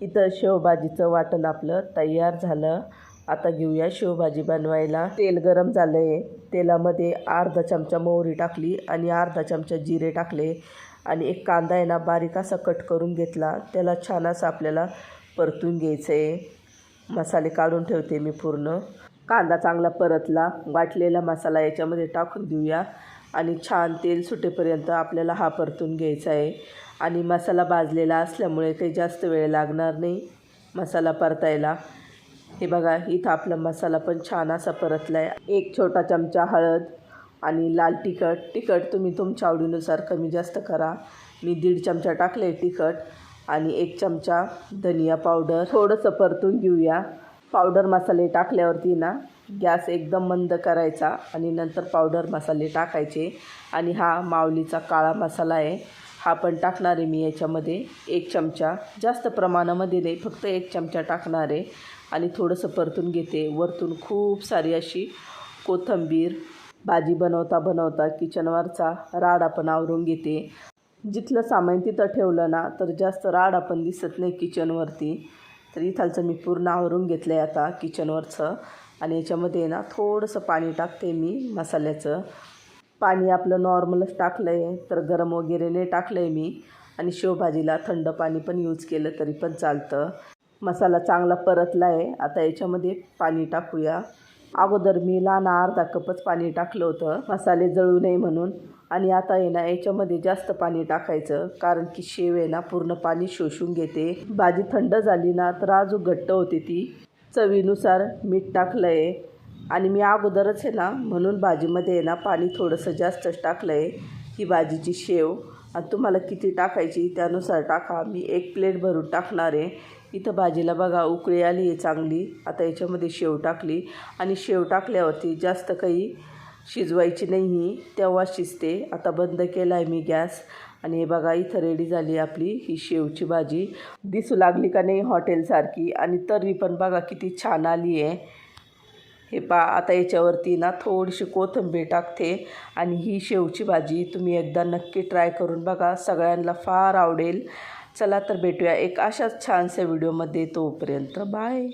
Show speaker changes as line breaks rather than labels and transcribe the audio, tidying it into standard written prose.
इथं शेवभाजीचं वाटण आपलं तयार झालं. आता घेऊया शेवभाजी बनवायला. तेल गरम झालं आहे. तेलामध्ये अर्धा चमचा मोहरी टाकली आणि अर्धा चमचा जिरे टाकले आणि एक कांदा आहे ना बारीक असा कट करून घेतला. त्याला छान असं आपल्याला परतून घ्यायचं आहे. मसाले काढून ठेवते मी पूर्ण. कांदा चांगला परतला. वाटलेला मसाला याच्यामध्ये टाकून देऊया आणि छान तेल सुटेपर्यंत आपल्याला हा परतून घ्यायचा आहे. आणि मसाला भाजलेला असल्यामुळे काही जास्त वेळ लागणार नाही मसाला परतायला. हे बघा इथं आपला मसाला पण छान असा परतला आहे. एक छोटा चमचा हळद आणि लाल तिखट तुम्ही तुमच्या आवडीनुसार कमी जास्त करा. मी 1.5 चमचा टाकले तिखट आणि 1 चमचा धनिया पावडर. थोडंसं परतून घेऊया. पावडर मसाले टाकल्यावरती ना गॅस एकदम मंद करायचा आणि नंतर पावडर मसाले टाकायचे. आणि हा माऊलीचा काळा मसाला आहे, हा पण टाकणार आहे मी याच्यामध्ये 1 चमचा. जास्त प्रमाणामध्ये नाही, फक्त 1 चमचा टाकणार आहे. आणि थोडंसं परतून घेते. वरतून खूप सारी अशी कोथिंबीर. भाजी बनवता किचनवरचा राडा पण आवरून घेते. जिथलं सामान तिथं ठेवलं ना तर जास्त राडा पण दिसत नाही किचनवरती. तर इथालचं मी पूर्ण आवरून घेतलं आहे आता किचनवरचं. आणि याच्यामध्ये ना थोडंसं पाणी टाकते मी मसाल्याचं. पाणी आपलं नॉर्मलच टाकलं आहे, तर गरम वगैरे नाही टाकलं आहे मी. आणि शेवभाजीला थंड पाणी पण यूज केलं तरी पण चालतं. मसाला चांगला परतला आहे. आता याच्यामध्ये पाणी टाकूया. अगोदर मी लहान अर्धा कपच पाणी टाकलं होतं मसाले जळू नये म्हणून. आणि आता आहे ना याच्यामध्ये जास्त पाणी टाकायचं, कारण की शेव आहे ना पूर्ण पाणी शोषून घेते. भाजी थंड झाली ना तर अजून घट्ट होते ती. चवीनुसार मीठ टाकलं आहे. आणि मी अगोदरच आहे ना म्हणून भाजीमध्ये आहे ना पाणी थोडंसं जास्तच टाकलं आहे. ही भाजीची शेव आणि तुम्हाला किती टाकायची त्यानुसार टाका. मी 1 प्लेट भरून टाकणार आहे. इथं भाजीला बघा उकळी आली आहे चांगली. आता याच्यामध्ये शेव टाकली आणि शेव टाकल्यावरती जास्त काही शिजवायची नाही, तेव्हा शिजते. आता बंद केला आहे मी गॅस. आणि हे बघा इथं रेडी झाली आपली ही शेवची भाजी. दिसू लागली का नाही हॉटेलसारखी. आणि तर्री पण बघा किती छान आली आहे. हे आता याच्यावरती ना थोडीशी कोथिंबीर टाकते. आणि ही शेवची भाजी तुम्ही एकदा नक्की ट्राय करून बघा, सगळ्यांना फार आवडेल. चला तर भेटूया एक अशाच छानशा व्हिडिओमध्ये. तोपर्यंत बाय.